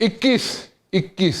21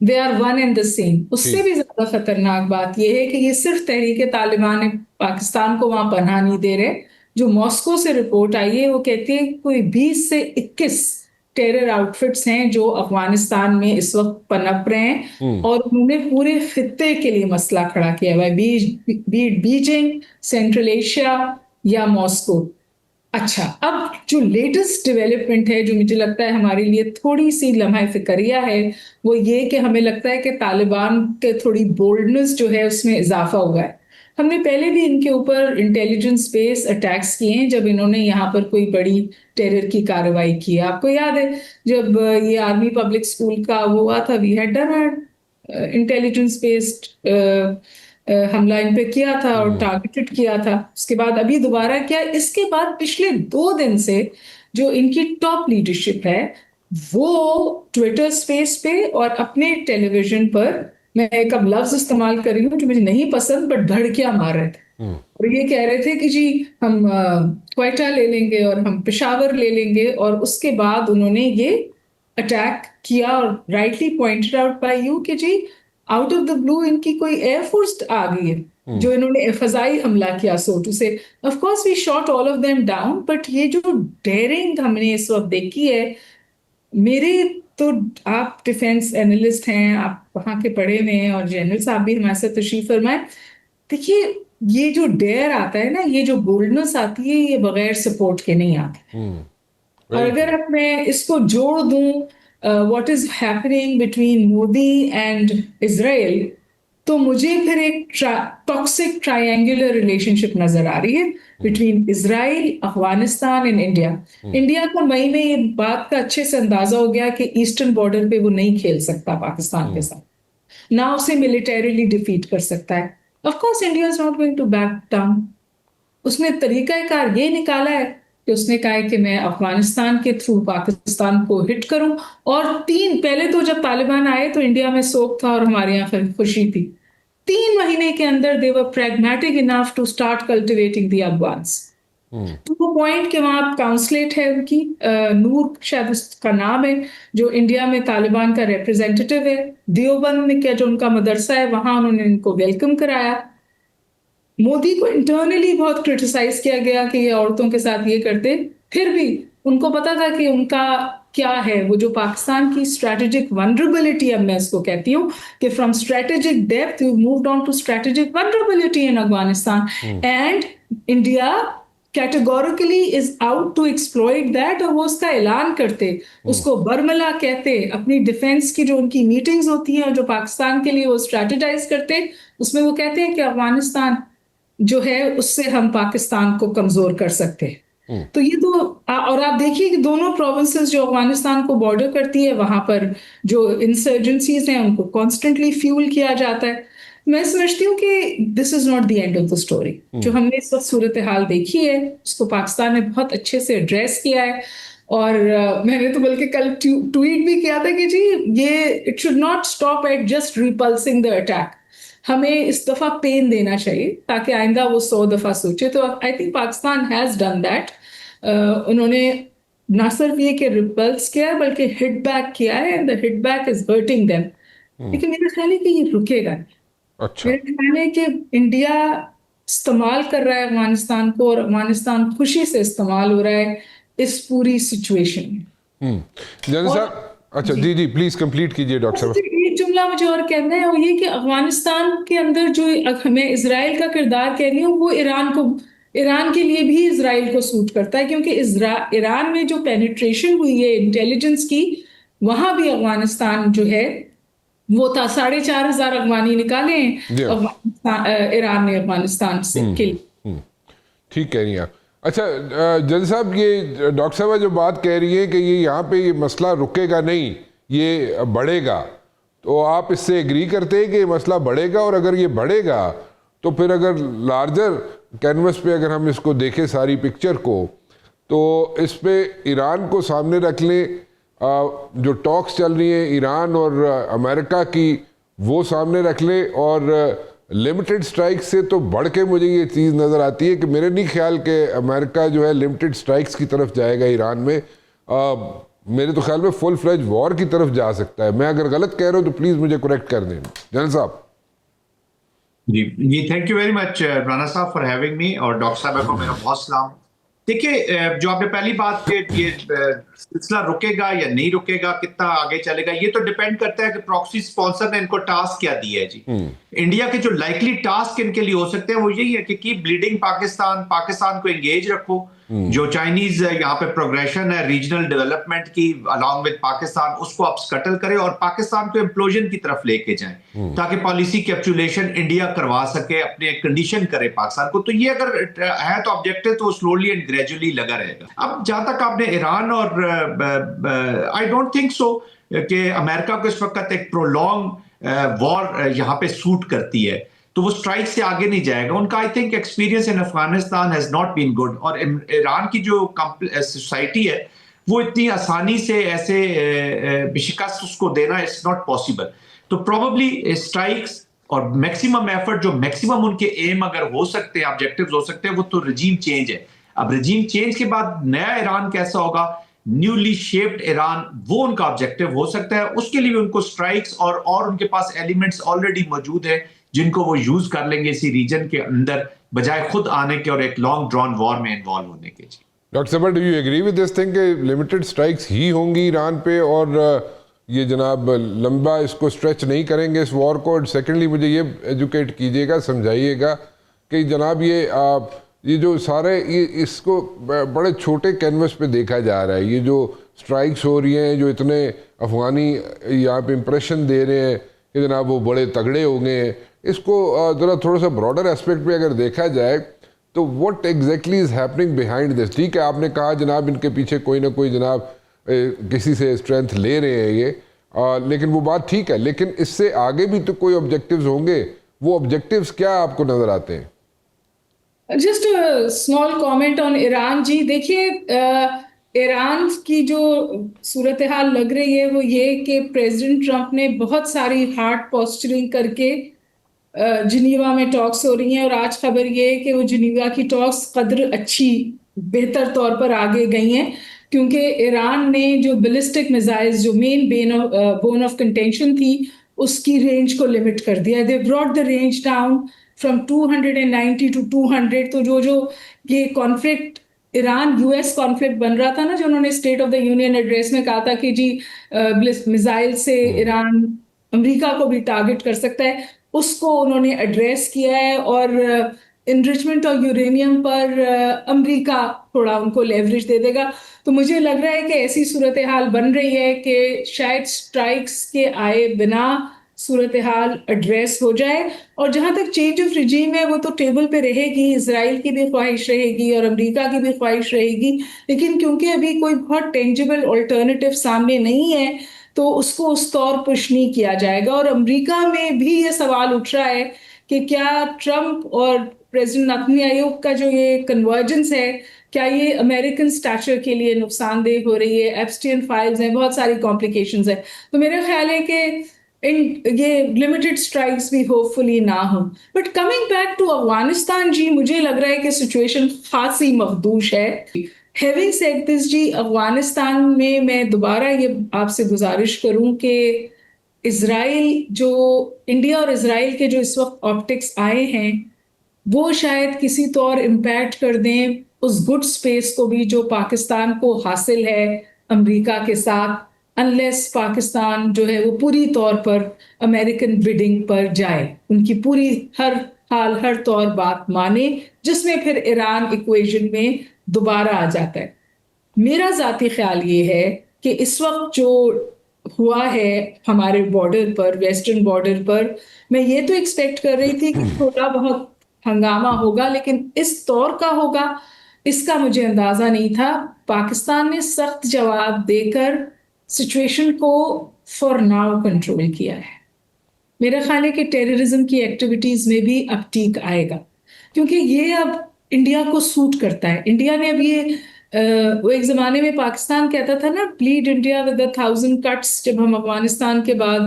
they are one and the same. اس سے بھی زیادہ خطرناک بات یہ ہے کہ یہ صرف تحریک طالبان پاکستان کو وہاں پناہ نہیں دے رہے. جو ماسکو سے رپورٹ آئی ہے وہ کہتی ہے کوئی 20 سے 21 ٹیرر آؤٹ فٹس ہیں جو افغانستان میں اس وقت پنپ رہے ہیں, اور انہوں نے پورے خطے کے لیے مسئلہ کھڑا کیا ہوا ہے, بیجنگ, سینٹرل ایشیا یا ماسکو. اچھا, اب جو لیٹسٹ ڈیولپمنٹ ہے جو مجھے لگتا ہے ہمارے لیے تھوڑی سی لمحہ فکریہ ہے, وہ یہ کہ ہمیں لگتا ہے کہ طالبان کے تھوڑی بولڈنس جو ہے اس میں اضافہ ہوا ہے. ہم نے پہلے بھی ان کے اوپر انٹیلیجنس بیس اٹیکس کیے ہیں جب انہوں نے یہاں پر کوئی بڑی ٹیرر کی کارروائی کی. آپ کو یاد ہے جب یہ آرمی پبلک اسکول کا وہ ہوا تھا, we had done intelligence based حملہ ان پہ کیا تھا اور ٹارگیٹڈ کیا تھا. اس کے بعد ابھی دوبارہ کیا. اس کے بعد پچھلے 2 دن سے جو ان کی ٹاپ لیڈرشپ ہے وہ ٹویٹر اسپیس پہ اور اپنے ٹیلی ویژن پر, میں ایک اب لفظ استعمال کر رہی ہوں جو مجھے نہیں پسند, بٹ دھڑکیاں مار رہے تھے اور یہ کہہ رہے تھے کہ جی ہم کوئٹہ لے لیں گے اور ہم پشاور لے لیں گے. اور اس کے بعد انہوں نے یہ اٹیک کیا اور rightly pointed out by you کہ جی آؤٹ آف دا بلو ان کی کوئی ایئر فورس آ گئی ہے جو انہوں نے فضائی حملہ کیا. So to say of course we shot all of them down, but یہ جو ڈیئرنگ ہم نے اس وقت دیکھی ہے, میرے تو آپ ڈیفینس اینالسٹ ہیں, آپ وہاں کے پڑھے ہوئے ہیں, اور جنرل صاحب بھی ہمارے ساتھ تشریف فرمائے. دیکھیے یہ جو ڈیئر آتا ہے نا, یہ جو بولڈنس آتی ہے, یہ بغیر سپورٹ کے نہیں آتی. اور اگر اب میں اس کو جوڑ دوں what is happening between Modi and Israel, تو مجھے پھر ایک ٹاکسک ٹرائنگولر ریلیشن شپ نظر آ رہی ہے between Israel, Afghanistan and India. India کو مئی میں یہ بات کا اچھے سے اندازہ ہو گیا کہ ایسٹرن بارڈر پہ وہ نہیں کھیل سکتا پاکستان کے ساتھ, نہ اسے ملیٹریلی ڈیفیٹ کر سکتا ہے. Of course India is not going to back down. اس نے طریقہ کار یہ نکالا ہے کہ اس نے کہا ہے کہ میں افغانستان کے تھرو پاکستان کو ہٹ کروں. اور پہلے تو جب طالبان آئے تو انڈیا میں سوگ تھا اور ہمارے یہاں خوشی تھی. 3 مہینے کے اندر they were pragmatic enough to start cultivating the Afghans. تو وہ پوائنٹ کہ وہاں کاؤنسلیٹ ہے ان کی, نور شاید اس کا نام ہے, جو انڈیا میں طالبان کا ریپرزینٹیٹیو ہے. دیوبند میں کیا جو ان کا مدرسہ ہے وہاں انہوں نے ان کو ویلکم کرایا. مودی کو انٹرنلی بہت کرٹیسائز کیا گیا کہ یہ عورتوں کے ساتھ یہ کرتے, پھر بھی ان کو پتا تھا کہ ان کا کیا ہے, وہ جو پاکستان کی اسٹریٹجک ونڈربلٹی, اب میں اس کو کہتی ہوں کہ from strategic depth we moved on to strategic vulnerability in Afghanistan, and India categorically is out to exploit that. اور وہ اس کا اعلان کرتے, اس کو برملا کہتے, اپنی ڈیفینس کی جو ان کی میٹنگز ہوتی ہیں جو پاکستان کے لیے وہ اسٹریٹجائز کرتے, اس میں وہ کہتے ہیں کہ افغانستان جو ہے اس سے ہم پاکستان کو کمزور کر سکتے ہیں. تو یہ تو, اور آپ دیکھیے کہ دونوں پروونسز جو افغانستان کو بارڈر کرتی ہے وہاں پر جو انسرجنسیز ہیں ان کو کانسٹنٹلی فیول کیا جاتا ہے. میں سمجھتی ہوں کہ this is not the end of the story. جو ہم نے اس وقت صورتحال دیکھی ہے اس کو پاکستان نے بہت اچھے سے ایڈریس کیا ہے, اور میں نے تو بلکہ کل ٹویٹ بھی کیا تھا کہ جی یہ it should not stop at just repulsing the attack. ہمیں اس دفعہ پین دینا چاہیے تاکہ آئندہ وہ 100 دفعہ سوچے. تو I think Pakistan has done that. انہوں نے نہ صرف یہ کہ ریپلس کیا ہے بلکہ ہٹ بیک کیا ہے, and the hit back is hurting them. لیکن میرا خیال ہے کہ یہ رکے گا نہیں. میرا خیال ہے کہ انڈیا استعمال کر رہا ہے افغانستان کو, اور افغانستان خوشی سے استعمال ہو رہا ہے اس پوری سچویشن میں. جنرل صاحب, اچھا جی پلیز کمپلیٹ کیجیے ڈاکٹر صاحب. ایک جملہ مجھے اور کہنا ہے, وہ یہ کہ افغانستان کے اندر جو میں اسرائیل کا کردار کہہ رہی ہوں وہ ایران کے لیے بھی اسرائیل کو سوٹ کرتا ہے, کیونکہ ایران میں جو پینیٹریشن ہوئی ہے انٹیلیجنس کی, وہاں بھی افغانستان جو ہے وہ تھا 4,500 افغانی نکالے ہیں ایران نے افغانستان سے کے لیے. ٹھیک کہہ رہی ہیں آپ. اچھا جج صاحب, یہ ڈاکٹر صاحبہ جو بات کہہ رہی ہیں کہ یہ یہاں پہ یہ مسئلہ رکے گا نہیں, یہ بڑھے گا, تو آپ اس سے ایگری کرتے ہیں کہ یہ مسئلہ بڑھے گا؟ اور اگر یہ بڑھے گا تو پھر اگر لارجر کینوس پہ اگر ہم اس کو دیکھیں ساری پکچر کو, تو اس پہ ایران کو سامنے رکھ لیں, جو ٹاکس چل رہی ہیں ایران اور امریکہ کی وہ سامنے رکھ لیں, اور لمیٹڈ سٹرائک سے تو بڑھ کے مجھے یہ چیز نظر آتی ہے کہ میرے نہیں خیال کہ امریکہ جو ہے لمیٹڈ سٹرائکس کی طرف جائے گا ایران میں. میرے تو خیال میں فل فلیج وار کی طرف جا سکتا ہے. میں اگر غلط کہہ رہا ہوں تو پلیز مجھے کریکٹ کر دیں جنرل صاحب. جی thank you very much Rana صاحب فار ہیونگ می, اور ڈاکٹر صاحب کو میرا بہت سلام. دیکھیے جو آپ نے پہلی بات کہ یہ سلسلہ رکے گا یا نہیں رکے گا, کتنا آگے چلے گا, یہ تو ڈیپینڈ کرتا ہے کہ پراکسی سپانسر نے ان کو ٹاسک کیا دیا ہے. جی انڈیا کے جو لائکلی ٹاسک ان کے لیے ہو سکتے ہیں وہ یہی ہے کہ کیپ بلیڈنگ پاکستان کو انگیج رکھو. جو چائنیز یہاں پہ پروگریشن ہے ریجنل ڈیولپمنٹ کی along with پاکستان, اس کو آپ سکٹل کرے اور پاکستان کو امپلوژن کی طرف لے کے جائیں تاکہ پالیسی کیپچولیشن انڈیا کروا سکے, اپنے کنڈیشن کرے پاکستان کو. تو یہ اگر ہے تو آبجیکٹو تو سلولی اینڈ گریجولی لگا رہے گا. اب جہاں تک آپ نے ایران اور آئی ڈونٹ تھنک سو کہ امریکہ کو اس وقت ایک پرولونگ وار یہاں پہ سوٹ کرتی ہے, تو وہ سٹرائک سے آگے نہیں جائے گا. ان کا I think experience in Afghanistan has not been good, اور ایران کی جو سوسائٹی ہے وہ اتنی آسانی سے ایسے شکست اس کو دینا اٹس ناٹ پاسبل. تو پروبیبلی اسٹرائکس اور میکسیمم ایفرٹ, جو میکسیمم ان کے ایم اگر ہو سکتے ہیں, آبجیکٹیوز ہو سکتے ہیں, وہ تو رجیم چینج ہے. اب رجیم چینج کے بعد نیا ایران کیسا ہوگا, نیولی شیپڈ ایران, وہ ان کا آبجیکٹیو ہو سکتا ہے. اس کے لیے ان کو سٹرائکس اور ان کے پاس ایلیمنٹس آلریڈی موجود ہیں جن کو وہ یوز کر لیں گے اسی ریجن کے اندر, بجائے خود آنے کے اور ایک لانگ ڈرون وار میں انوالو ہونے کے. جی ڈاکٹر صاحب, do you agree with this thing کہ لمیٹڈ سٹرائکس ہی ہوں گی ایران پہ, اور یہ جناب لمبا اس کو اسٹریچ نہیں کریں گے اس وار کو؟ سیکنڈلی مجھے یہ ایجوکیٹ کیجیے گا, سمجھائیے گا کہ جناب یہ جو سارے اس کو بڑے چھوٹے کینوس پہ دیکھا جا رہا ہے, یہ جو سٹرائکس ہو رہی ہیں, جو اتنے افغانی یہاں پہ امپریشن دے رہے ہیں کہ جناب وہ بڑے تگڑے ہو گئے ہیں, اس کو ذرا تھوڑا سا براڈر اسپیکٹ پہ اگر دیکھا جائے تو what exactly is happening behind this. ٹھیک ہے آپ نے کہا جناب ان کے پیچھے کوئی نہ کوئی جناب کسی سے اسٹرینتھ لے رہے ہیں یہ, لیکن وہ بات ٹھیک ہے, لیکن اس سے آگے بھی تو کوئی آبجیکٹیوز ہوں گے. وہ آبجیکٹیوز کیا آپ کو نظر آتے ہیں؟ Just small comment on Iran. جی دیکھیے, ایران کی جو صورتحال لگ رہی ہے وہ یہ کہ پریزیڈنٹ ٹرمپ نے بہت ساری ہارڈ پوسچرنگ کر کے جنیوا میں ٹاکس ہو رہی ہیں, اور آج خبر یہ ہے کہ وہ جنیوا کی ٹاکس قدر اچھی بہتر طور پر آگے گئی ہیں, کیونکہ ایران نے جو بیلسٹک میزائلز جو مین بون آف کنٹینشن تھی اس کی رینج کو لمٹ کر دیا. They brought the range down from 290 to 200. تو جو یہ conflict Iran U S conflict بن رہا تھا نا, جو انہوں نے State of the Union address میں کہا تھا کہ جی میزائل سے ایران امریکہ کو بھی ٹارگٹ کر سکتا ہے, اس کو انہوں نے ایڈریس کیا ہے. اور انریچمنٹ آف یورینیم پر امریکہ تھوڑا ان کو لیوریج دے دے گا. تو مجھے لگ رہا ہے کہ ایسی صورتحال بن رہی ہے کہ شاید سٹرائکس کے آئے بنا صورتحال ایڈریس ہو جائے. اور جہاں تک چینج آف رجیم ہے وہ تو ٹیبل پہ رہے گی, اسرائیل کی بھی خواہش رہے گی اور امریکہ کی بھی خواہش رہے گی, لیکن کیونکہ ابھی کوئی بہت ٹینجیبل آلٹرنیٹیو سامنے نہیں ہے تو اس کو اس طور پش نہیں کیا جائے گا. اور امریکہ میں بھی یہ سوال اٹھ رہا ہے کہ کیا ٹرمپ اور پریزیڈنٹ نیتنیاہو کا جو یہ کنورجنس ہے, کیا یہ امریکن سٹیچر کے لیے نقصان دہ ہو رہی ہے؟ ایپسٹین فائلز ہیں, بہت ساری کمپلیکیشنز ہیں. تو میرا خیال ہے کہ یہ لمیٹڈ سٹرائکس بھی ہوپ فلی نہ ہوں. But coming back to Afghanistan, جی مجھے لگ رہا ہے کہ سچویشن خاصی مخدوش ہے. ہیونگ سیڈ دس, جی افغانستان میں دوبارہ یہ آپ سے گزارش کروں کہ اسرائیل جو انڈیا اور اسرائیل کے جو اس وقت آپٹکس آئے ہیں وہ شاید کسی طور امپیکٹ کر دیں اس گڈ سپیس کو بھی جو پاکستان کو حاصل ہے امریکہ کے ساتھ, انلیس پاکستان جو ہے وہ پوری طور پر امریکن بڈنگ پر جائے, ان کی پوری ہر حال ہر طور بات مانے, جس میں پھر ایران ایکویژن میں دوبارہ آ جاتا ہے. میرا ذاتی خیال یہ ہے کہ اس وقت جو ہوا ہے ہمارے بارڈر پر, ویسٹرن بارڈر پر, میں یہ تو ایکسپیکٹ کر رہی تھی کہ تھوڑا بہت ہنگامہ ہوگا, لیکن اس طور کا ہوگا اس کا مجھے اندازہ نہیں تھا. پاکستان نے سخت جواب دے کر سچویشن کو فار ناؤ کنٹرول کیا ہے. میرا خیال ہے کہ ٹیررزم کی ایکٹیویٹیز میں بھی اب ٹھیک آئے گا, کیونکہ یہ اب انڈیا کو سوٹ کرتا ہے. انڈیا نے اب یہ وہ ایک زمانے میں پاکستان کہتا تھا نا, بلیڈ انڈیا ود 1000 cuts, جب ہم افغانستان کے بعد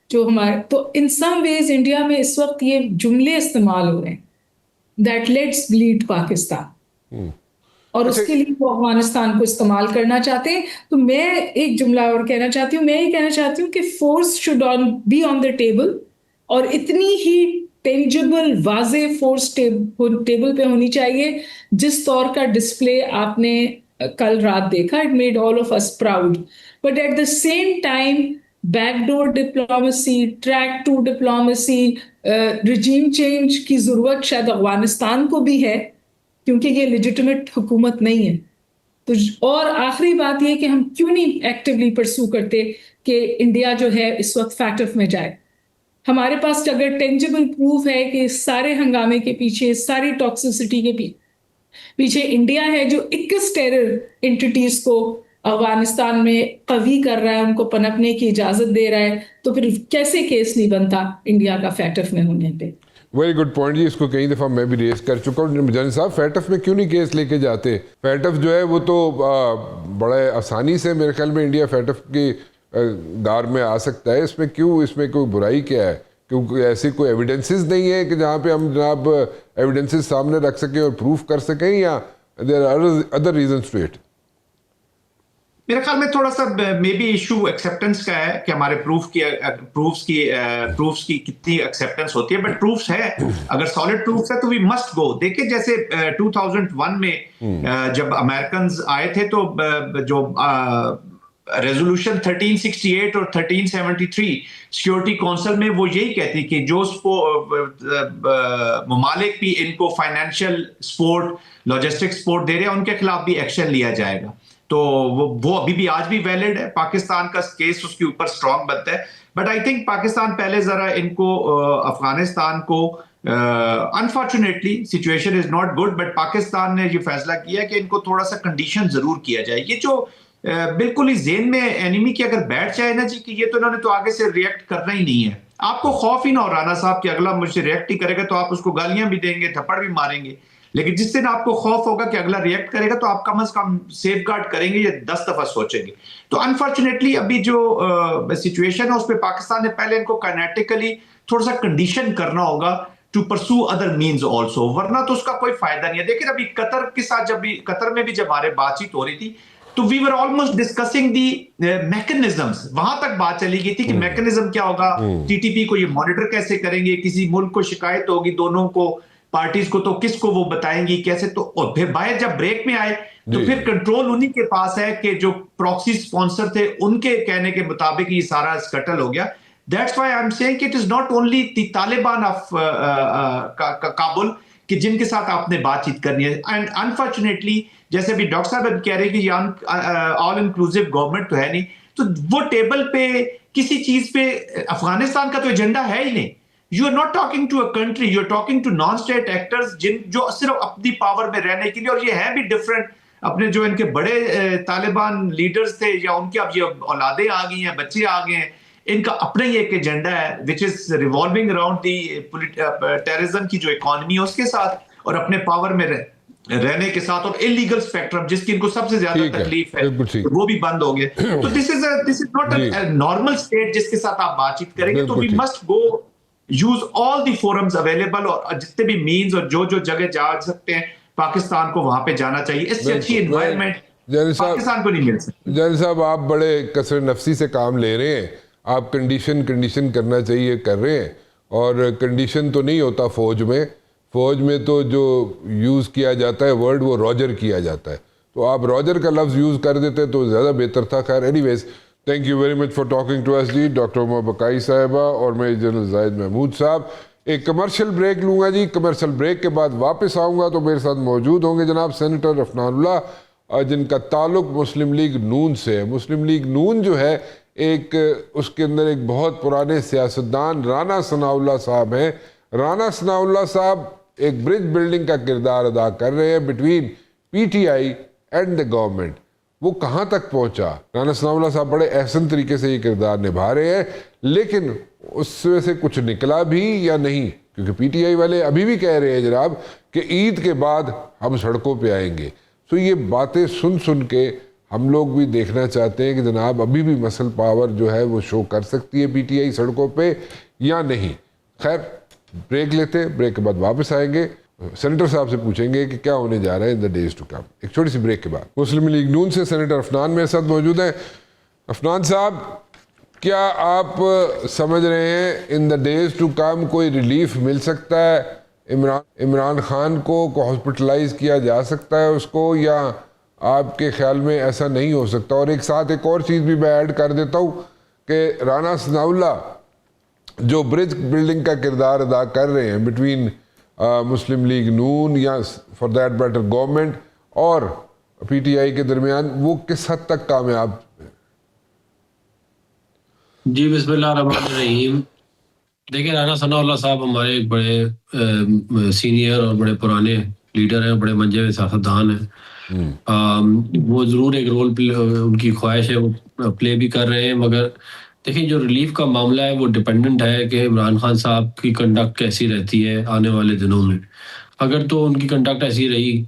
جو ہمارے, تو ان سم ویز انڈیا میں اس وقت یہ جملے استعمال ہو رہے ہیں, دیٹ لیٹس بلیڈ پاکستان. اور اس کے لیے وہ افغانستان کو استعمال کرنا چاہتے ہیں. تو میں ایک جملہ اور کہنا چاہتی ہوں, میں یہ کہنا چاہتی ہوں کہ force should be on the table, اور اتنی ہی ٹینجبل واضح فورس ٹیبل پہ ہونی چاہیے جس طور کا ڈسپلے آپ نے کل رات دیکھا. It made all of us proud, but at the same time back door diplomacy, track two diplomacy, regime change کی ضرورت شاید افغانستان کو بھی ہے کیونکہ یہ لیجیٹمیٹ حکومت نہیں ہے. تو اور آخری بات یہ کہ ہم کیوں نہیں ایکٹیولی پرسو کرتے کہ انڈیا جو ہے اس وقت فیکٹف میں جائے. ہمارے پاس اگر ٹینجبل پروف ہے کہ اس سارے ہنگامے کے پیچھے, ساری ٹاکسیسٹی کے پیچھے انڈیا ہے جو 21 ٹیرر انٹیٹیز کو افغانستان میں قوی کر رہا ہے, ان کو پنپنے کی اجازت دے رہا ہے, تو پھر کیسے کیس نہیں بنتا انڈیا کا فیکٹف میں ہونے پہ. ویری گڈ پوائنٹ جی, اس کو کئی دفعہ میں بھی ریز کر چکا ہوں. جانی صاحب, فیٹف میں کیوں نہیں کیس لے کے جاتے؟ فیٹف جو ہے وہ تو بڑے آسانی سے میرے خیال میں انڈیا فیٹف کی دار میں آ سکتا ہے. اس میں کیوں, اس میں کوئی برائی کیا ہے؟ کیونکہ ایسی کوئی ایویڈنسز نہیں ہے کہ جہاں پہ ہم جناب ایویڈنسز سامنے رکھ سکیں اور پروف کر سکیں, یا there are other reasons to it? میرے خیال میں تھوڑا سا مے بی ایشو ایکسیپٹنس کا ہے کہ ہمارے پروفس کی کتنی ایکسیپٹنس ہوتی ہے. بٹ پروفس ہے, اگر سالڈ پروفس ہے تو وی مسٹ گو. دیکھیں جیسے 2001 میں جب امریکنز آئے تھے تو جو ریزولوشن 1368 اور 1373 سیکورٹی کونسل میں وہ یہی کہتی کہ جو ممالک بھی ان کو فائنینشیل سپورٹ, لاجسٹک سپورٹ دے رہے ہیں, ان کے خلاف بھی ایکشن لیا جائے گا. تو وہ ابھی بھی آج بھی ویلڈ ہے. پاکستان کا کیس اس کے اوپر سٹرانگ بنتا ہے. بٹ آئی تھنک پاکستان پہلے ذرا ان کو افغانستان کو unfortunately situation is not good, but Pakistan نے یہ فیصلہ کیا کہ ان کو تھوڑا سا کنڈیشن ضرور کیا جائے. یہ جو بالکل ہی ذہن میں اینیمی کی اگر بیٹھ جائے نا جی کہ یہ تو انہوں نے تو آگے سے ریئیکٹ کرنا ہی نہیں ہے, آپ کو خوف ہی نہ ہو رانا صاحب کہ اگلا مجھ سے ریئیکٹ ہی کرے گا تو آپ اس کو گالیاں بھی دیں گے, تھپڑ بھی ماریں گے. لیکن جس دن آپ کو خوف ہوگا کہ اگلا ریئیکٹ کرے گا تو آپ کم از کم سیف گارڈ کریں گے یا 10 دفعہ سوچیں گے. تو انفارچونیٹلی ابھی جو سچویشن ہے اس پہ پاکستان نے پہلے ان کو کائنیٹیکلی تھوڑا سا کنڈیشن کرنا ہوگا to pursue other means also, ورنہ تو اس کا کوئی فائدہ نہیں ہے. دیکھیں ابھی قطر کے ساتھ قطر میں بھی جب ہمارے بات چیت ہو رہی تھی تو وی ور آلموسٹ ڈسکسنگ دی میکنزمز. وہاں تک بات چلی گئی تھی کہ میکنزم کیا ہوگا, ٹی ٹی پی کو یہ مانیٹر کیسے کریں گے, کسی ملک کو شکایت ہوگی دونوں کو پارٹیز کو تو کس کو وہ بتائیں گی کیسے. تو اور پھر باہر جب بریک میں آئے تو پھر کنٹرول انہی کے پاس ہے کہ جو پراکسی سپانسر تھے ان کے کہنے کے مطابق یہ سارا سکٹل ہو گیا. That's why I'm saying it is not only the Taliban of Kabul کہ جن کے ساتھ آپ نے بات چیت کرنی ہے. اینڈ انفارچونیٹلی جیسے بھی ڈاکٹر صاحب کہہ رہے کہ یہ آل انکلوسیو گورنمنٹ تو ہے نہیں, تو وہ ٹیبل پہ کسی چیز پہ افغانستان کا تو ایجنڈا ہے ہی نہیں. You are not talking to a country, you are talking to non-state actors جو صرف اپنی پاور میں رہنے کے لیے, اور یہ ہیں بھی ڈفرینٹ. اپنے جو ان کے بڑے طالبان لیڈرز تھے یا ان کی اب یہ اولادیں آ گئی ہیں, بچے آ گئے ہیں, ان کا اپنا ہی ایک ایجنڈا ہے which is revolving around the terrorism کی جو اکانومی ہے اس کے ساتھ, اور اپنے پاور میں رہنے کے ساتھ, اور انلیگل اسپیکٹرم جس کی ان کو سب سے زیادہ تکلیف ہے وہ بھی بند ہو گئے. تو this is not a normal state جس کے ساتھ آپ بات چیت کریں گے. تو we must go use all the forums available, اور جتنے بھی مینز اور جو جگہ جا سکتے ہیں پاکستان کو وہاں پہ جانا چاہیے. اس سے اچھی انوائرمنٹ پاکستان کو نہیں مل سکتی. جانی صاحب آپ بڑے کثر نفسی سے کام لے رہے ہیں, آپ کنڈیشن کرنا چاہیے کر رہے ہیں, اور کنڈیشن تو نہیں ہوتا فوج میں تو جو یوز کیا جاتا ہے ورڈ وہ راجر کیا جاتا ہے, تو آپ راجر کا لفظ یوز کر دیتے تو زیادہ بہتر تھا. خیر anyways thank you very much for talking to S G, doctor Umar Baqai صاحبہ اور میں جنرل زاہد محمود صاحب. ایک کمرشل بریک لوں گا جی, کمرشل بریک کے بعد واپس آؤں گا تو میرے ساتھ موجود ہوں گے جناب سینیٹر عفنان اللہ, جن کا تعلق مسلم لیگ نون سے ہے. مسلم لیگ نون جو ہے ایک اس کے اندر ایک بہت پرانے سیاستدان رانا ثناء اللہ صاحب ہیں. رانا ثناء اللہ صاحب ایک برج بلڈنگ کا کردار ادا کر رہے ہیں between P T I and the government. وہ کہاں تک پہنچا؟ رانا ثناء اللہ صاحب بڑے احسن طریقے سے یہ کردار نبھا رہے ہیں, لیکن اس میں سے کچھ نکلا بھی یا نہیں, کیونکہ پی ٹی آئی والے ابھی بھی کہہ رہے ہیں جناب کہ عید کے بعد ہم سڑکوں پہ آئیں گے. تو یہ باتیں سن کے ہم لوگ بھی دیکھنا چاہتے ہیں کہ جناب ابھی بھی مسل پاور جو ہے وہ شو کر سکتی ہے پی ٹی آئی سڑکوں پہ یا نہیں. خیر بریک لیتے, بریک کے بعد واپس آئیں گے سینیٹر صاحب سے پوچھیں گے کہ کیا ہونے جا رہا ہے ان دا ڈیز ٹو کم. ایک چھوٹی سی بریک کے بعد. مسلم لیگ نون سے سینیٹر عفنان میرے ساتھ موجود ہیں. عفنان صاحب, کیا آپ سمجھ رہے ہیں ان دا ڈیز ٹو کم کوئی ریلیف مل سکتا ہے عمران خان کو ہاسپٹلائز کیا جا سکتا ہے اس کو, یا آپ کے خیال میں ایسا نہیں ہو سکتا؟ اور ایک ساتھ ایک اور چیز بھی میں ایڈ کر دیتا ہوں کہ رانا ثناءاللہ جو برج بلڈنگ کا کردار ادا کر رہے ہیں بٹوین مسلم لیگ نون یا فار دیٹ میٹر گورنمنٹ اور پی ٹی آئی کے درمیان, وہ کس حد تک کامیاب؟ جی بسم اللہ الرحمن الرحیم. دیکھیں, رانا ثناءاللہ صاحب ہمارے ایک بڑے سینئر اور بڑے پرانے لیڈر ہیں, بڑے منجے ہوئے سیاستدان ہیں. وہ ضرور ایک رول ان کی خواہش ہے وہ پلے بھی کر رہے ہیں, مگر دیکھیں جو ریلیف کا معاملہ ہے وہ ڈپینڈنٹ ہے کہ عمران خان صاحب کی کنڈکٹ کیسی رہتی ہے آنے والے دنوں میں. اگر تو ان کی کنڈکٹ ایسی رہی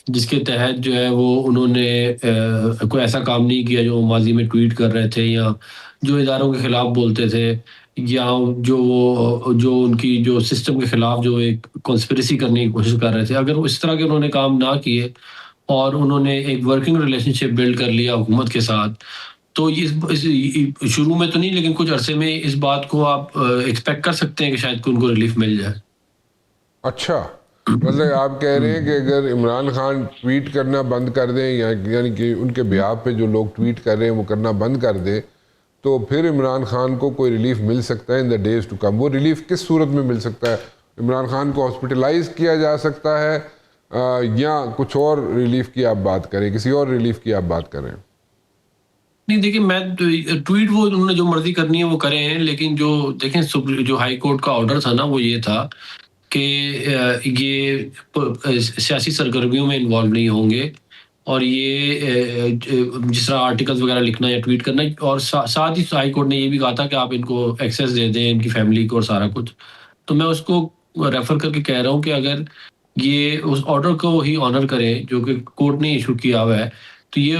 جس کے تحت جو ہے وہ انہوں نے کوئی ایسا کام نہیں کیا جو ماضی میں ٹویٹ کر رہے تھے یا جو اداروں کے خلاف بولتے تھے یا جو ان کی جو سسٹم کے خلاف جو ایک کانسپریسی کرنے کی کوشش کر رہے تھے, اگر اس طرح کے انہوں نے کام نہ کیے اور انہوں نے ایک ورکنگ ریلیشن شپ بلڈ کر لیا حکومت کے ساتھ, تو شروع میں تو نہیں لیکن کچھ عرصے میں اس بات کو آپ ایکسپیکٹ کر سکتے ہیں کہ شاید ان کو ریلیف مل جائے. اچھا, مطلب آپ کہہ رہے ہیں کہ اگر عمران خان ٹویٹ کرنا بند کر دیں, یعنی کہ ان کے بیاہ پہ جو لوگ ٹویٹ کر رہے ہیں وہ کرنا بند کر دیں, تو پھر عمران خان کو کوئی ریلیف مل سکتا ہے ان دا ڈیز ٹو کم. وہ ریلیف کس صورت میں مل سکتا ہے؟ عمران خان کو ہاسپٹلائز کیا جا سکتا ہے یا کچھ اور ریلیف کی آپ بات کریں, کسی اور ریلیف کی آپ بات کریں؟ نہیں دیکھیں, میں ٹویٹ وہ انہوں نے جو مرضی کرنی ہے وہ کرے ہیں, لیکن جو دیکھیں جو ہائی کورٹ کا آرڈر تھا نا وہ یہ تھا کہ یہ سیاسی سرگرمیوں میں انوالو نہیں ہوں گے, اور یہ جس طرح آرٹیکلز وغیرہ لکھنا یا ٹویٹ کرنا, اور ساتھ ہی ہائی کورٹ نے یہ بھی کہا تھا کہ آپ ان کو ایکسیس دے دیں ان کی فیملی کو اور سارا کچھ. تو میں اس کو ریفر کر کے کہہ رہا ہوں کہ اگر یہ اس آرڈر کو ہی آنر کریں جو کہ کورٹ نے ایشو کیا ہوا ہے, تو یہ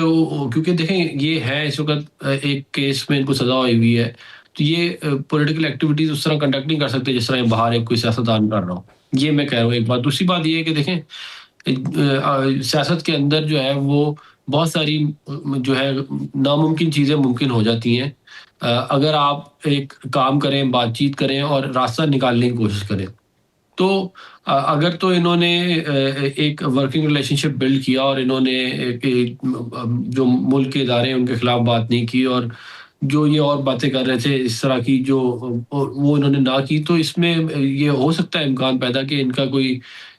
کیونکہ دیکھیں یہ ہے اس وقت ایک کیس میں ان کو سزا ہوئی ہوئی ہے, تو یہ پولیٹیکل ایکٹیویٹیز اس طرح کنڈکٹ نہیں کر سکتے جس طرح باہر ایک کوئی سیاستدان کر رہا ہوں. یہ میں کہہ رہا ہوں ایک بات. دوسری بات یہ ہے کہ دیکھیں سیاست کے اندر جو ہے وہ بہت ساری جو ہے ناممکن چیزیں ممکن ہو جاتی ہیں اگر آپ ایک کام کریں, بات چیت کریں اور راستہ نکالنے کی کوشش کریں. تو اگر تو انہوں نے ایک ورکنگ ریلیشن شپ بلڈ کیا اور انہوں نے جو ملک کے ادارے ہیں ان کے خلاف بات نہیں کی اور جو یہ اور باتیں کر رہے تھے اس طرح کی جو وہ انہوں نے نہ کی, تو اس میں یہ ہو سکتا ہے امکان پیدا کہ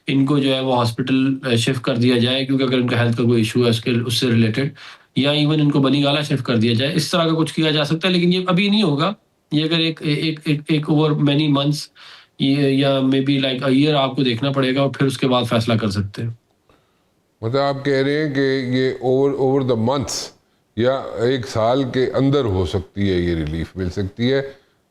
ان کو جو ہے وہ ہاسپٹل شفٹ کر دیا جائے, کیونکہ اگر ان کا ہیلتھ کا کوئی ایشو ہے اس سے ریلیٹڈ, یا ایون ان کو بنی گالا شفٹ کر دیا جائے. اس طرح کا کچھ کیا جا سکتا ہے, لیکن یہ ابھی نہیں ہوگا. یہ اگر ایک اوور مینی منتھس یا مے بی لائک ایئر آپ کو دیکھنا پڑے گا اور پھر اس کے بعد فیصلہ کر سکتے ہیں. مطلب آپ کہہ رہے ہیں کہ یہ اوور دا منتھس یا ایک سال کے اندر ہو سکتی ہے, یہ ریلیف مل سکتی ہے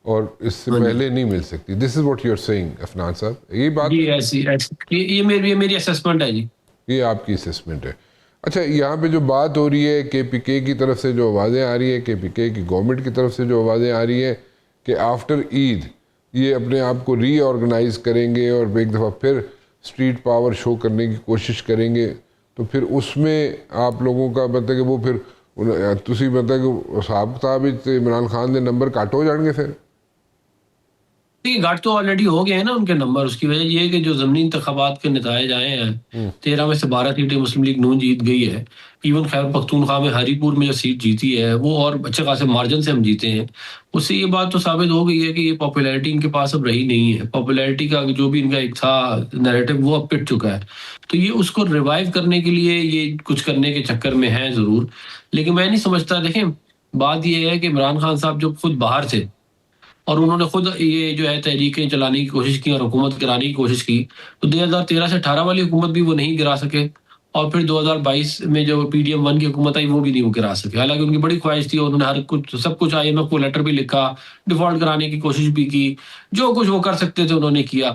اور اس سے پہلے نہیں مل سکتی. This is what you are saying Afnan صاحب, یہی بات؟ جی ایسی یہ میری اسیسمنٹ ہے. جی یہ آپ کی اسیسمنٹ ہے. اچھا, یہاں پہ جو بات ہو رہی ہے کے پی کے کی طرف سے جو آوازیں آ رہی ہیں, کے پی کے کی گورنمنٹ کی طرف سے جو آوازیں آ رہی ہیں کہ آفٹر عید یہ اپنے آپ کو ری آرگنائز کریں گے اور ایک دفعہ پھر اسٹریٹ پاور شو کرنے کی کوشش کریں گے, تو پھر اس میں آپ لوگوں کا مطلب کہ وہ پھر تسی مطلب کہ صاحب کتاب عمران خان کے نمبر کٹ ہو جائیں گے پھر؟ گھاٹ تو آلریڈی ہو گئے ہیں نا ان کے نمبر. اس کی وجہ یہ ہے کہ جو ضمنی انتخابات کے نتائج آئے ہیں 13 میں سے 12 سیٹیں مسلم لیگ نون جیت گئی ہے. ایون خیبر پختونخوا میں ہری پور میں جو سیٹ جیتی ہے وہ اور اچھے خاصے مارجن سے ہم جیتے ہیں. اس سے یہ بات تو ثابت ہو گئی ہے کہ یہ پاپولیرٹی ان کے پاس اب رہی نہیں ہے. پاپولیرٹی کا جو بھی ان کا ایک تھا نیریٹو وہ اب پٹ چکا ہے. تو یہ اس کو ریوائیو کرنے کے لیے یہ کچھ کرنے کے چکر میں ہیں ضرور, لیکن میں نہیں سمجھتا. دیکھیں بات یہ ہے کہ عمران خان صاحب جب خود باہر تھے اور انہوں نے خود یہ جو ہے تحریکیں چلانے کی کوشش کی اور حکومت گرانے کی کوشش کی, تو 2013 سے 18 والی حکومت بھی وہ نہیں گرا سکے, اور پھر 2022 میں جو پی ڈی ایم 1 کی حکومت آئی وہ بھی نہیں وہ گرا سکے. حالانکہ ان کی بڑی خواہش تھی, انہوں نے ہر کچھ سب کچھ آئی ایم ایف کو لیٹر بھی لکھا, ڈیفالٹ کرانے کی کوشش بھی کی, جو کچھ وہ کر سکتے تھے انہوں نے کیا,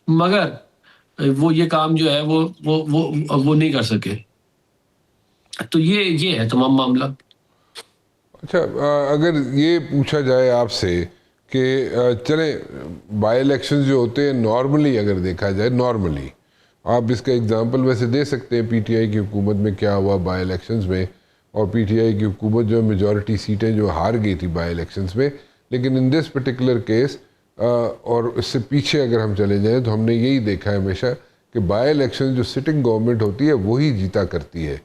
مگر وہ یہ کام جو ہے وہ نہیں کر سکے. تو یہ ہے تمام معاملہ. اچھا, اگر یہ پوچھا جائے آپ سے کہ چلیں بائی الیکشنز جو ہوتے ہیں نارملی اگر دیکھا جائے نارملی آپ اس کا اگزامپل ویسے دے سکتے ہیں پی ٹی آئی کی حکومت میں کیا ہوا بائی الیکشنز میں, اور پی ٹی آئی کی حکومت جو میجورٹی سیٹیں جو ہار گئی تھی بائی الیکشنز میں, لیکن ان دس پرٹیکولر کیس اور اس سے پیچھے اگر ہم چلے جائیں تو ہم نے یہی دیکھا ہے ہمیشہ کہ بائی الیکشن جو سٹنگ گورنمنٹ ہوتی ہے وہی جیتا کرتی ہے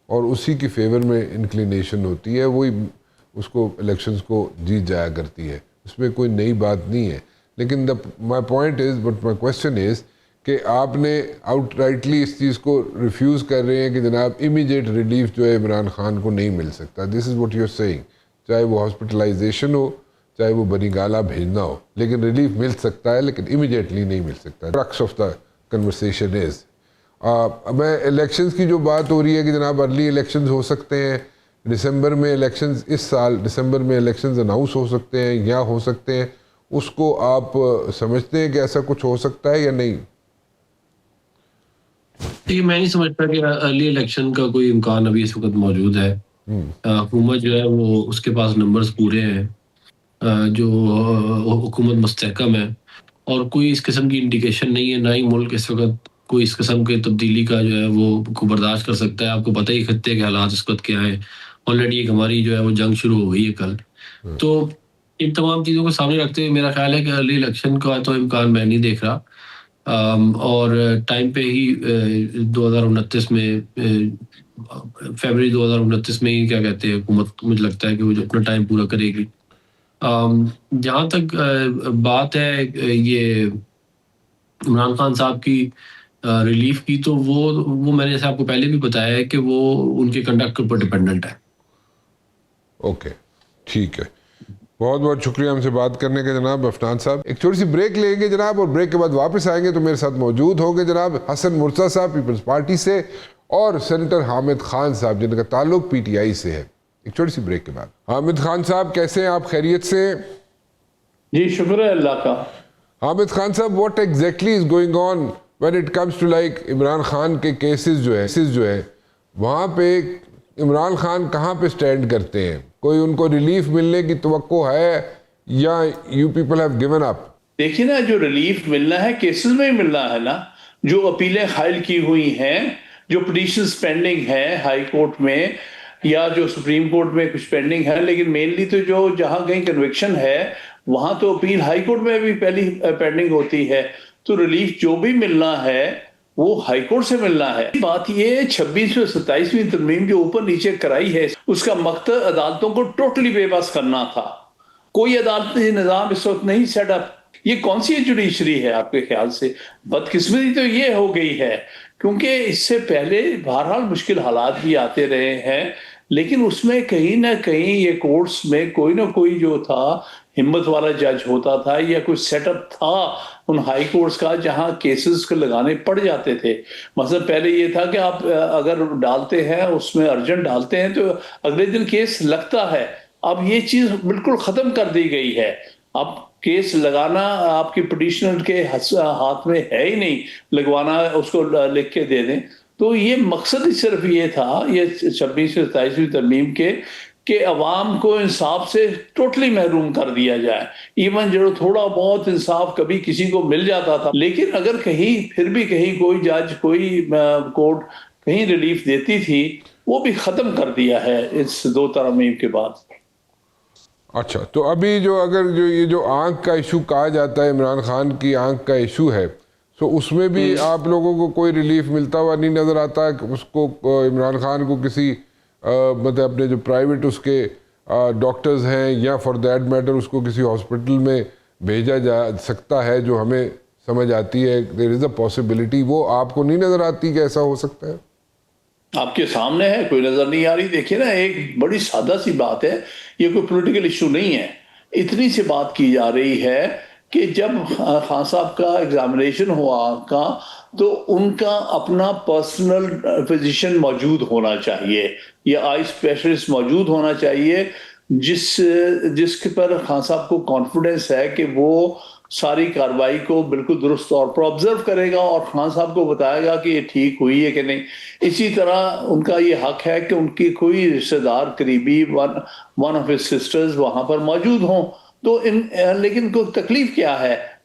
اور اسی کی فیور میں انکلینیشن ہوتی ہے, وہی اس کو الیکشنز کو جیت جایا کرتی ہے, اس میں کوئی نئی بات نہیں ہے. لیکن my point is but my question is کہ آپ نے آؤٹ رائٹلی اس چیز کو ریفیوز کر رہے ہیں کہ جناب امیڈیٹ ریلیف جو ہے عمران خان کو نہیں مل سکتا. This is what you are saying, چاہے وہ ہاسپٹلائزیشن ہو چاہے وہ بنی گالا بھیجنا ہو, لیکن ریلیف مل سکتا ہے لیکن امیڈیٹلی نہیں مل سکتا. کرکس آف دا کنورسیشن از میں الیکشنز کی جو بات ہو رہی ہے کہ جناب ارلی الیکشنز ہو سکتے ہیں دسمبر میں, الیکشنز اس سال دسمبر میں الیکشنز اناؤنس ہو سکتے ہیں یا ہو سکتے ہیں, اس کو آپ سمجھتے ہیں کہ ایسا کچھ ہو سکتا ہے یا نہیں؟ یہ میں نہیں سمجھتا کہ ارلی الیکشن کا کوئی امکان ابھی اس وقت موجود ہے. حکومت جو ہے وہ اس کے پاس نمبرز پورے ہیں, جو حکومت مستحکم ہے اور کوئی اس قسم کی انڈیکیشن نہیں ہے, نہ ہی ملک اس وقت کوئی اس قسم کے تبدیلی کا جو ہے وہ کو برداشت کر سکتا ہے. آپ کو پتہ ہی خطے کے حالات اس وقت کیا ہیں, آلریڈی ایک ہماری جو ہے وہ جنگ شروع ہو گئی ہے کل. تو ان تمام چیزوں کو سامنے رکھتے ہوئے میرا خیال ہے کہ ارلی الیکشن کا تو امکان میں نہیں دیکھ رہا, اور ٹائم پہ ہی 2029 میں فیبرری 2029 میں ہی کیا کہتے ہیں حکومت مجھے لگتا ہے کہ وہ جو اپنا ٹائم پورا کرے گی. جہاں تک بات ہے یہ عمران خان صاحب کی ریلیف کی, تو وہ میں نے جیسے آپ کو پہلے بھی بتایا ہے کہ وہ ان کے کنڈکٹ کے اوپر ڈپینڈنٹ ہے. اوکے ٹھیک ہے, بہت بہت شکریہ ہم سے بات کرنے کا جناب عفنان صاحب. ایک چھوٹی سی بریک لیں گے جناب, اور بریک کے بعد واپس آئیں گے تو میرے ساتھ موجود ہوں گے جناب حسن مرتضیٰ صاحب پیپلز پارٹی سے اور سینیٹر حامد خان صاحب جن کا تعلق پی ٹی آئی سے ہے. ایک چھوٹی سی بریک کے بعد. حامد خان صاحب کیسے ہیں آپ, خیریت سے؟ جی شکر ہے اللہ کا. Hamid Khan sahib what exactly is going on when it comes to like Imran Khan کے کیسز جو ہے وہاں پہ عمران خان کہاں پہ سٹینڈ کرتے ہیں؟ کوئی ان کو ریلیف ملنے کی توقع ہے یا you people have given up? دیکھیے نا, جو ریلیف ملنا ہے کیسز میں ہی ملنا ہے نا, جو اپیلیں فائل کی ہوئی ہیں, جو پٹیشنز پینڈنگ ہے ہائی کورٹ میں یا جو سپریم کورٹ میں کچھ پینڈنگ ہے, لیکن مینلی تو جو جہاں کہیں کنوکشن ہے وہاں تو اپیل ہائی کورٹ میں بھی پہلی پینڈنگ ہوتی ہے. تو ریلیف جو بھی ملنا ہے وہ ہائی کورٹ سے ملنا ہے. بات یہ 26ویں 27ویں ترمیم جو اوپر نیچے کرائی ہے اس کا مقصد عدالتوں کو ٹوٹلی بے بس کرنا تھا. کوئی عدالتی نظام اس وقت نہیں سیٹ اپ. یہ کون سی جوڈیشری ہے آپ کے خیال سے؟ بدقسمتی تو یہ ہو گئی ہے کیونکہ اس سے پہلے بہرحال مشکل حالات بھی آتے رہے ہیں, لیکن اس میں کہیں نہ کہیں یہ کورٹس میں کوئی نہ کوئی جو تھا ہمت والا جج ہوتا تھا یا کوئی سیٹ اپ تھا ان ہائی کورٹس کا جہاں کیسز کو لگانے پڑ جاتے تھے. مثلا پہلے یہ تھا کہ آپ اگر ڈالتے ہیں اس میں ارجنٹ ڈالتے ہیں تو اگلے دن کیس لگتا ہے. اب یہ چیز بالکل ختم کر دی گئی ہے. اب کیس لگانا آپ کی پٹیشنر کے ہاتھ میں ہے ہی نہیں, لگوانا اس کو لکھ کے دے دیں. تو یہ مقصد ہی صرف یہ تھا یہ 26ویں 27ویں ترمیم کے کہ عوام کو انصاف سے ٹوٹلی محروم کر دیا جائے. ایون جو تھوڑا بہت انصاف کبھی کسی کو مل جاتا تھا, لیکن اگر کہیں پھر بھی کہیں کوئی جج کوئی کورٹ کہیں ریلیف دیتی تھی وہ بھی ختم کر دیا ہے اس 2 ترمیم کے بعد. اچھا, تو ابھی جو اگر جو یہ جو آنکھ کا ایشو کہا جاتا ہے عمران خان کی آنکھ کا ایشو ہے, تو اس میں بھی آپ لوگوں کو کوئی ریلیف ملتا ہوا نہیں نظر آتا کہ اس کو عمران خان کو کسی مطلب اپنے جو پرائیویٹ اس کے ڈاکٹرز ہیں یا فار دیٹ میٹر اس کو کسی ہاسپٹل میں بھیجا جا سکتا ہے جو ہمیں سمجھ آتی ہے دیر از اے پاسبلٹی, وہ آپ کو نہیں نظر آتی کہ ایسا ہو سکتا ہے؟ آپ کے سامنے ہے, کوئی نظر نہیں آ رہی. دیکھیے نا, ایک بڑی سادہ سی بات ہے, یہ کوئی پولیٹیکل ایشو نہیں ہے. اتنی سی بات کی جا رہی ہے کہ جب خان صاحب کا ایگزامینیشن ہوا کا تو ان کا اپنا پرسنل فزیشین موجود ہونا چاہیے یا آئی اسپیشلسٹ موجود ہونا چاہیے جس کے پر خان صاحب کو کانفیڈنس ہے کہ وہ ساری کارروائی کو بالکل درست طور پر آبزرو کرے گا اور خان صاحب کو بتائے گا کہ یہ ٹھیک ہوئی ہے کہ نہیں. اسی طرح ان کا یہ حق ہے کہ ان کی کوئی رشتہ دار قریبی ون آف ہز سسٹرز وہاں پر موجود ہوں. تو لیکن کو تکلیف کیا ہے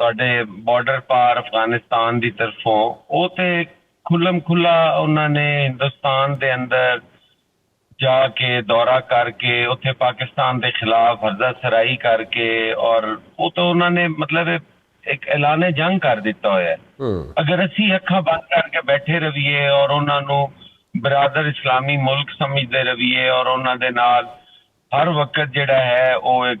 ਤੁਹਾਡੇ ਬਾਰਡਰ ਪਾਰ ਅਫਗਾਨਿਸਤਾਨ ਦੀ ਤਰਫੋਂ, ਉਹ ਤੇ ਖੁੱਲਮ ਖੁੱਲਾ ਉਹਨਾਂ ਨੇ ਹਿੰਦੁਸਤਾਨ ਦੇ ਅੰਦਰ ਜਾ ਕੇ ਦੌਰਾ ਕਰਕੇ ਉੱਥੇ ਪਾਕਿਸਤਾਨ ਦੇ ਖਿਲਾਫ ਹਰਜ਼ਾ ਸਰਾਈ ਕਰਕੇ, ਔਰ ਉਹ ਤਾਂ ਉਹਨਾਂ ਨੇ ਮਤਲਬ ਇੱਕ ਐਲਾਨੇ ਜੰਗ ਕਰ ਦਿੱਤਾ ਹੋਇਆ ਹੈ। ਅਗਰ ਅਸੀਂ ਅੱਖਾਂ ਬੰਦ ਕਰਕੇ ਬੈਠੇ ਰਹੀਏ ਔਰ ਉਹਨਾਂ ਨੂੰ ਬਰਾਦਰ ਇਸਲਾਮੀ ਮੁਲਕ ਸਮਝਦੇ ਰਹੀਏ ਔਰ ਉਹਨਾਂ ਦੇ ਨਾਲ ਹਰ ਵਕਤ ਜਿਹੜਾ ਹੈ ਉਹ ਇੱਕ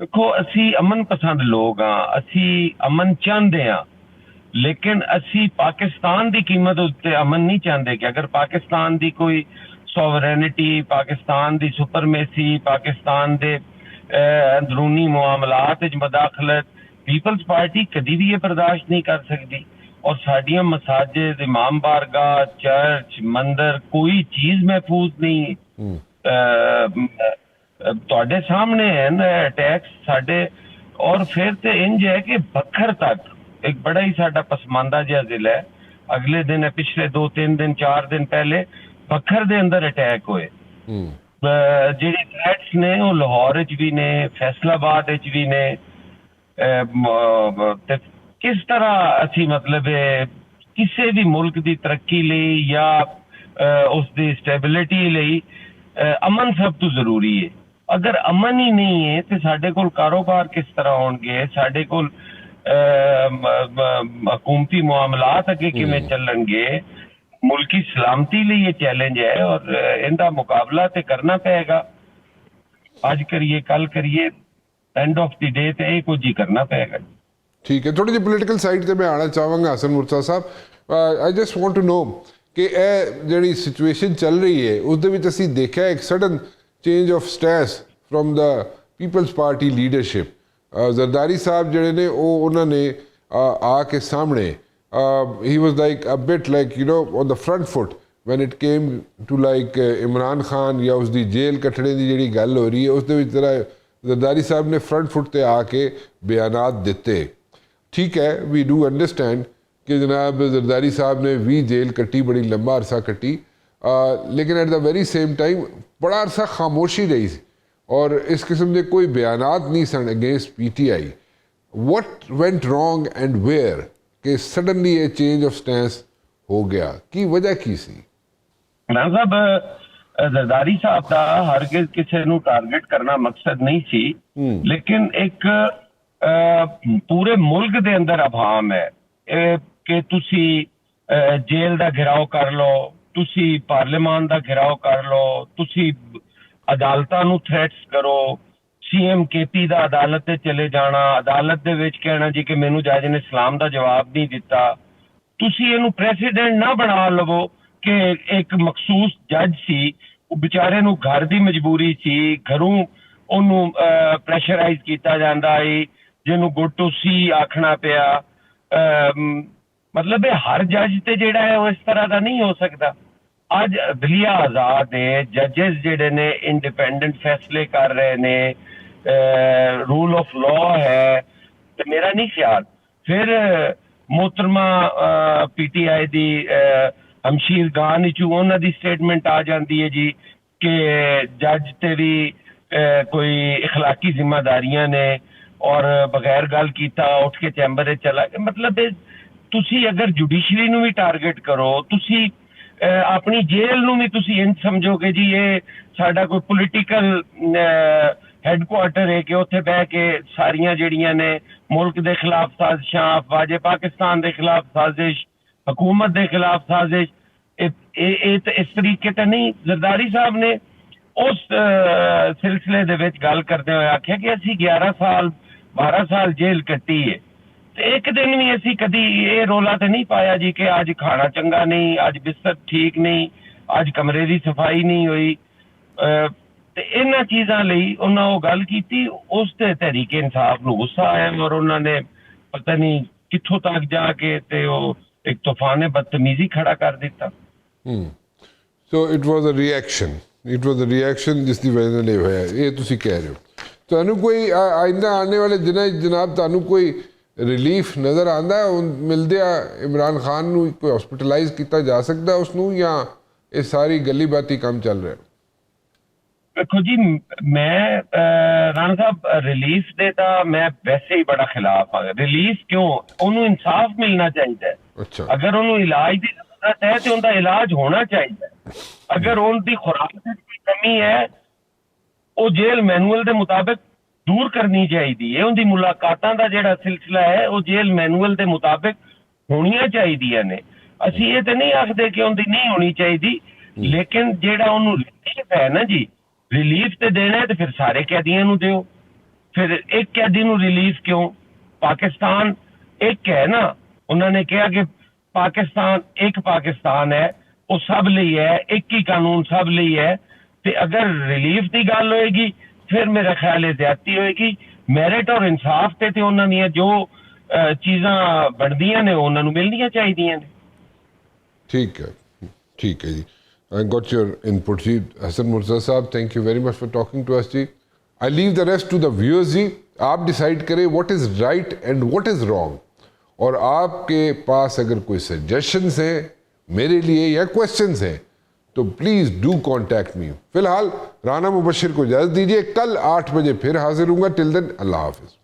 ਦੇਖੋ ਅਸੀਂ ਅਮਨ ਪਸੰਦ ਲੋਕ ਹਾਂ, ਅਸੀਂ ਅਮਨ ਚਾਹੁੰਦੇ ਹਾਂ, ਲੇਕਿਨ ਅਸੀਂ ਪਾਕਿਸਤਾਨ ਦੀ ਕੀਮਤ ਉੱਤੇ ਅਮਨ ਨਹੀਂ ਚਾਹੁੰਦੇ ਕਿ ਅਗਰ ਪਾਕਿਸਤਾਨ ਦੀ ਕੋਈ ਸੋਵਰੈਨਿਟੀ, ਪਾਕਿਸਤਾਨ ਦੀ ਸੁਪਰਮੇਸੀ, ਪਾਕਿਸਤਾਨ ਦੇ ਅੰਦਰੂਨੀ ਮਾਮਲਾਤ ਵਿੱਚ ਮਦਾਖਲਤ ਪੀਪਲਸ ਪਾਰਟੀ ਕਦੀ ਵੀ ਇਹ ਬਰਦਾਸ਼ਤ ਨਹੀਂ ਕਰ ਸਕਦੀ। ਔਰ ਸਾਡੀਆਂ ਮਸਾਜਿਦ, ਇਮਾਮ ਬਾਰਗਾਹ, ਚਰਚ, ਮੰਦਰ, ਕੋਈ ਚੀਜ਼ ਮਹਿਫੂਜ਼ ਨਹੀਂ। ਤੁਹਾਡੇ ਸਾਹਮਣੇ ਹੈ ਨਾ ਅਟੈਕਸ ਸਾਡੇ। ਔਰ ਫਿਰ ਤੇ ਇੰਜ ਹੈ ਕਿ ਬੱਖਰ ਤੱਕ ਇੱਕ ਬੜਾ ਹੀ ਸਾਡਾ ਪਸਮਾਨਦਾ ਜਿਹਾ ਜ਼ਿਲ੍ਹਾ ਹੈ, ਅਗਲੇ ਦਿਨ ਪਿਛਲੇ 2-3 ਦਿਨ 4 ਦਿਨ ਪਹਿਲੇ ਬੱਖਰ ਦੇ ਅੰਦਰ ਅਟੈਕ ਹੋਏ। ਜਿਹੜੇ ਥ੍ਰੈਟਸ ਨੇ ਉਹ ਲਾਹੌਰ ਵਿੱਚ ਵੀ ਨੇ, ਫੈਸਲਾਬਾਦ ਵਿੱਚ ਵੀ ਨੇ। ਤੇ ਕਿਸ ਤਰ੍ਹਾਂ ਅਸੀਂ ਮਤਲਬ ਕਿਸੇ ਵੀ ਮੁਲਕ ਦੀ ਤਰੱਕੀ ਲਈ ਜਾਂ ਉਸ ਦੀ ਸਟੈਬਿਲਿਟੀ ਲਈ ਅਮਨ ਸਭ ਤੋਂ ਜ਼ਰੂਰੀ ਹੈ। ਅਗਰ ਅਮਨ ਹੀ ਨਹੀਂ ਹੈ ਤੇ ਸਾਡੇ ਕੋਲ ਕਾਰੋਬਾਰ ਕਿਸ ਤਰ੍ਹਾਂ ਹੋਣਗੇ, ਸਾਡੇ ਕੋਲ ਹਕੂਮਤੀ ਮਾਮਲਾਤ ਅੱਗੇ ਕਿਵੇਂ ਚੱਲਣਗੇ। ਮੁਲਕੀ ਸਲਾਮਤੀ ਲਈ ਇਹ ਚੈਲੰਜ ਹੈ ਔਰ ਇਹਦਾ ਮੁਕਾਬਲਾ ਤੇ ਕਰਨਾ ਪਏਗਾ। ਅੱਜ ਕਰੀਏ ਕੱਲ ਕਰੀਏ, ਐਂਡ ਆਫ ਦੀ ਡੇ ਤੇ ਇਹ ਕੁਝ ਹੀ ਕਰਨਾ ਪਏਗਾ। ਠੀਕ ਹੈ, ਥੋੜੀ ਜਿਹੀ ਪੋਲੀਟੀਕਲ ਸਾਈਡ ਤੇ ਮੈਂ ਆਉਣਾ ਚਾਹਾਂਗਾ Hasan Murtaza sahib. I just want to know ਕਿ ਇਹ ਜਿਹੜੀ ਸਿਚੁਏਸ਼ਨ ਚੱਲ ਰਹੀ ਹੈ ਉਸ ਦੇ ਵਿੱਚ ਅਸੀਂ ਦੇਖਿਆ ਇੱਕ sudden change of stance from the Peoples Party leadership. Zardari sahib ਜਿਹੜੇ ਨੇ ਉਹ ਉਹਨਾਂ ਨੇ ਆ ਕੇ ਸਾਹਮਣੇ he was like a bit like you know on the front foot when it came to like Imran Khan ਜਾਂ ਉਸ ਦੀ ਜੇਲ੍ਹ ਕੱਟਣੇ ਦੀ ਜਿਹੜੀ ਗੱਲ ਹੋ ਰਹੀ ਹੈ ਉਸ ਦੇ ਵਿੱਚ ਜ਼ਰਾ ਜ਼ਰਦਾਰੀ ਸਾਹਿਬ ਨੇ ਫਰੰਟ ਫੁੱਟ ਤੇ ਆ ਕੇ ਬਿਆਨਾਤ ਦਿੱਤੇ। ਠੀਕ ਹੈ, ਵੀ ਡੂ ਅੰਡਰਸਟੈਂਡ ਕਿ ਜਨਾਬ ਜ਼ਰਦਾਰੀ ਸਾਹਿਬ ਨੇ ਵੀ ਜੇਲ੍ਹ ਕੱਟੀ, ਬੜੀ ਲੰਬਾ ਅਰਸਾ ਕੱਟੀ, ਲੇਕਿਨ at the very same time ਬੜਾ ਅਰਸਾ ਖਾਮੋਸ਼ੀ ਰਹੀ ਸੀ ਔਰ ਇਸ ਕਿਸਮ ਦੇ ਕੋਈ ਬਿਆਨਾਤ ਨਹੀਂ ਸਨ against PTI। What went wrong and where ਕਿ ਸਡਨਲੀ ਇਹ ਚੇਂਜ ਆਫ ਸਟੈਂਸ ਹੋ ਗਿਆ, ਕੀ ਵਜ੍ਹਾ ਕੀ ਸੀ? ਇਮਰਾਨ ਸਾਹਿਬ, ਜ਼ਰਦਾਰੀ ਸਾਹਿਬ ਦਾ ਹਰਗਿਜ਼ ਕਿਸੇ ਨੂੰ ਟਾਰਗੇਟ ਕਰਨਾ ਮਕਸਦ ਨਹੀਂ ਸੀ, ਲੇਕਿਨ ਇੱਕ ਪੂਰੇ ਮੁਲਕ ਦੇ ਅੰਦਰ ਅਭਾਮ ਹੈ ਕਿ ਤੁਸੀਂ ਜੇਲ੍ਹ ਦਾ ਘਿਰਾਓ ਕਰ ਲਓ, ਤੁਸੀਂ ਪਾਰਲੀਮਾਨ ਦਾ ਘਿਰਾਓ ਕਰ ਲਓ, ਤੁਸੀਂ ਅਦਾਲਤਾਂ ਨੂੰ ਥ੍ਰੈਟਸ ਕਰੋ, CM KP ਦਾ ਅਦਾਲਤ ਤੇ ਚਲੇ ਜਾਣਾ, ਅਦਾਲਤ ਦੇ ਵਿੱਚ ਕਹਿਣਾ ਜੀ ਕਿ ਮੈਨੂੰ ਜੱਜ ਨੇ ਸਲਾਮ ਦਾ ਜਵਾਬ ਨਹੀਂ ਦਿੱਤਾ। ਤੁਸੀਂ ਇਹਨੂੰ ਪ੍ਰੈਸੀਡੈਂਟ ਨਾ ਬਣਾ ਲਵੋ ਕਿ ਇੱਕ ਮਖਸੂਸ ਜੱਜ ਸੀ, ਉਹ ਵਿਚਾਰੇ ਨੂੰ ਘਰ ਦੀ ਮਜਬੂਰੀ ਸੀ, ਘਰੋਂ ਉਹਨੂੰ ਪ੍ਰੈਸ਼ਰਾਈਜ਼ ਕੀਤਾ ਜਾਂਦਾ ਹੈ, ਜਿਹਨੂੰ ਗੁੱਡ ਟੂ ਸੀ ਆਖਣਾ ਪਿਆ। ਮਤਲਬ ਇਹ ਹਰ ਜੱਜ ਤੇ ਜਿਹੜਾ ਹੈ ਉਹ ਇਸ ਤਰ੍ਹਾਂ ਦਾ ਨਹੀਂ ਹੋ ਸਕਦਾ। ਅੱਜ ਅਦਲੀਆ ਆਜ਼ਾਦ ਹੈ, ਜੱਜਿਸ ਜਿਹੜੇ ਨੇ ਇੰਡੀਪੈਂਡੈਂਟ ਫੈਸਲੇ ਕਰ ਰਹੇ ਨੇ, ਰੂਲ ਆਫ ਲਾਅ ਹੈ। ਤੇ ਮੇਰਾ ਨਹੀਂ ਖਿਆਲ ਫਿਰ ਮੋਹਤਰਮਾ PTI ਦੀ ਹਮਸ਼ੀਰ ਗਾਨ ਵਿੱਚੋਂ ਉਹਨਾਂ ਦੀ ਸਟੇਟਮੈਂਟ ਆ ਜਾਂਦੀ ਹੈ ਜੀ ਕਿ ਜੱਜ ਤੇ ਵੀ ਕੋਈ ਇਖਲਾਕੀ ਜ਼ਿੰਮੇਦਾਰੀਆਂ ਨੇ ਔਰ ਬਗੈਰ ਗੱਲ ਕੀਤਾ ਉੱਠ ਕੇ ਚੈਂਬਰ 'ਚ ਚਲਾ ਗਿਆ। ਮਤਲਬ ਤੁਸੀਂ ਅਗਰ ਜੁਡੀਸ਼ਰੀ ਨੂੰ ਵੀ ਟਾਰਗੇਟ ਕਰੋ, ਤੁਸੀਂ ਆਪਣੀ ਜੇਲ੍ਹ ਨੂੰ ਵੀ ਤੁਸੀਂ ਇੰਝ ਸਮਝੋਗੇ ਜੀ ਇਹ ਸਾਡਾ ਕੋਈ ਪੋਲੀਟੀਕਲ ਹੈੱਡਕੁਆਰਟਰ ਹੈ ਕਿ ਉੱਥੇ ਬਹਿ ਕੇ ਸਾਰੀਆਂ ਜਿਹੜੀਆਂ ਨੇ ਮੁਲਕ ਦੇ ਖਿਲਾਫ ਸਾਜ਼ਿਸ਼ਾਂ, ਅਫਵਾਜ ਪਾਕਿਸਤਾਨ ਦੇ ਖਿਲਾਫ ਸਾਜ਼ਿਸ਼, ਹਕੂਮਤ ਦੇ ਖਿਲਾਫ ਸਾਜ਼ਿਸ਼, ਇਹ ਤਾਂ ਇਸ ਤਰੀਕੇ ਤਾਂ ਨਹੀਂ। ਜ਼ਰਦਾਰੀ ਸਾਹਿਬ ਨੇ ਉਸ ਸਿਲਸਿਲੇ ਦੇ ਵਿੱਚ ਗੱਲ ਕਰਦੇ ਹੋਏ ਆਖਿਆ ਕਿ ਅਸੀਂ 11 ਸਾਲ 12 ਸਾਲ ਜੇਲ੍ਹ ਕੱਟੀ ਹੈ ਤੇ ਇੱਕ ਦਿਨ ਵੀ ਅਸੀਂ ਕਦੀ ਇਹ ਰੌਲਾ ਤੇ ਨਹੀਂ ਪਾਇਆ ਜੀ ਕਿ ਅੱਜ ਖਾਣਾ ਚੰਗਾ ਨਹੀਂ, ਅੱਜ ਬਿਸਤਰ ਠੀਕ ਨਹੀਂ, ਅੱਜ ਕਮਰੇ ਦੀ ਸਫਾਈ ਨਹੀਂ ਹੋਈ। ਤੇ ਇਹਨਾਂ ਚੀਜ਼ਾਂ ਲਈ ਉਹਨਾਂ ਉਹ ਗੱਲ ਕੀਤੀ, ਉਸ ਤੇ ਤਹਿਰੀਕ ਇਨਸਾਫ ਨੂੰ ਗੁੱਸਾ ਆਇਆ ਔਰ ਉਹਨਾਂ ਨੇ ਪਤਾ ਨਹੀਂ ਕਿੱਥੋਂ ਤੱਕ ਜਾ ਕੇ ਤੇ ਉਹ ਇੱਕ ਤੂਫਾਨ ਬਦਤਮੀਜ਼ੀ ਖੜਾ ਕਰ ਦਿੱਤਾ। So it was a reaction ਜਿਸ ਦੀ ਵਜ੍ਹਾ ਨਾਲ ਹੋਇਆ, ਇਹ ਤੁਸੀਂ ਕਹਿ ਰਹੇ ਹੋ। ਤੁਹਾਨੂੰ ਕੋਈ ਆਇੰਦਾ ਆਉਣੇ ਵਾਲੇ ਦਿਨਾਂ ਜਨਾਬ ਤੁਹਾਨੂੰ ਕੋਈ ਰਿਲੀਫ ਨਜ਼ਰ ਆਉਂਦਾ ਮਿਲਦੇ ਆ ਇਮਰਾਨ ਖਾਨ ਨੂੰ, ਕੋਈ ਹਸਪੀਟਲਾਈਜ਼ ਕੀਤਾ ਜਾ ਸਕਦਾ ਉਸ ਨੂੰ, ਜਾਂ ਇਹ ਸਾਰੀ ਗੱਲੀ ਬਾਤੀ ਕੰਮ ਚੱਲ ਰਿਹਾ? ਦੇਖੋ ਜੀ, ਮੈਂ ਰਾਣਾ ਸਾਹਿਬ ਰਿਲੀਫ ਦੇ ਤਾਂ ਮੈਂ ਵੈਸੇ ਹੀ ਬੜਾ ਖਿਲਾਫ ਹਾਂ। ਰਿਲੀਫ ਕਿਉਂ? ਉਹਨੂੰ ਇਨਸਾਫ ਮਿਲਣਾ ਚਾਹੀਦਾ ਹੈ। ਅੱਛਾ, ਅਗਰ ਉਹਨੂੰ ਇਲਾਜ ਦੀ ਜ਼ਰੂਰਤ ਹੈ ਤੇ ਉਹਦਾ ਇਲਾਜ ਹੋਣਾ ਚਾਹੀਦਾ ਹੈ। ਅਗਰ ਉਹਦੀ ਖੁਰਾਕ ਦੀ ਕੋਈ ਕਮੀ ਹੈ ਉਹ ਜੇਲ੍ਹ ਮੈਨੂਅਲ ਦੇ ਮੁਤਾਬਿਕ ਦੂਰ ਕਰਨੀ ਚਾਹੀਦੀ ਹੈ। ਉਹਦੀ ਮੁਲਾਕਾਤਾਂ ਦਾ ਜਿਹੜਾ ਸਿਲਸਿਲਾ ਹੈ ਉਹ ਜੇਲ੍ਹ ਮੈਨੂਅਲ ਦੇ ਮੁਤਾਬਿਕ ਹੋਣੀਆਂ ਚਾਹੀਦੀਆਂ ਨੇ। ਅਸੀਂ ਇਹ ਤਾਂ ਨਹੀਂ ਆਖਦੇ ਕਿ ਉਹਦੀ ਨਹੀਂ ਹੋਣੀ ਚਾਹੀਦੀ, ਲੇਕਿਨ ਜਿਹੜਾ ਉਹਨੂੰ ਰਿਲੀਫ ਹੈ ਨਾ ਜੀ, ਰਿਲੀਫ ਤੇ ਦੇਣਾ ਹੈ ਤੇ ਫਿਰ ਸਾਰੇ ਕੈਦੀਆਂ ਨੂੰ ਦਿਓ, پھر ایک قیدی نو ریلیف کیوں؟ پاکستان ایک ہے نا، انہوں نے کہا کہ پاکستان ہے، وہ سب لئی ہے، ایک ہی قانون سب لئی ہے، تے اگر ریلیف دی گل ہوئے گی پھر میرا خیال ہے زیادتی ہوئے گی. میرٹ اور انصاف تے انہوں نے جو چیزاں بندیاں نے انہوں نے ملنیاں چاہیے نے. ٹھیک ہے جی. I got your input جی. حسن مرزا صاحب, thank you very much for talking to us G. I leave the rest to the viewers جی. آپ ڈیسائیڈ کریں what is right and what is wrong. اور آپ کے پاس اگر کوئی سجیشنز ہیں میرے لیے یا کویسچنز ہیں تو پلیز ڈو کانٹیکٹ می. فی الحال رانا مبشر کو اجازت دیجیے, کل 8 بجے پھر حاضر ہوں گا. ٹل دین اللہ حافظ.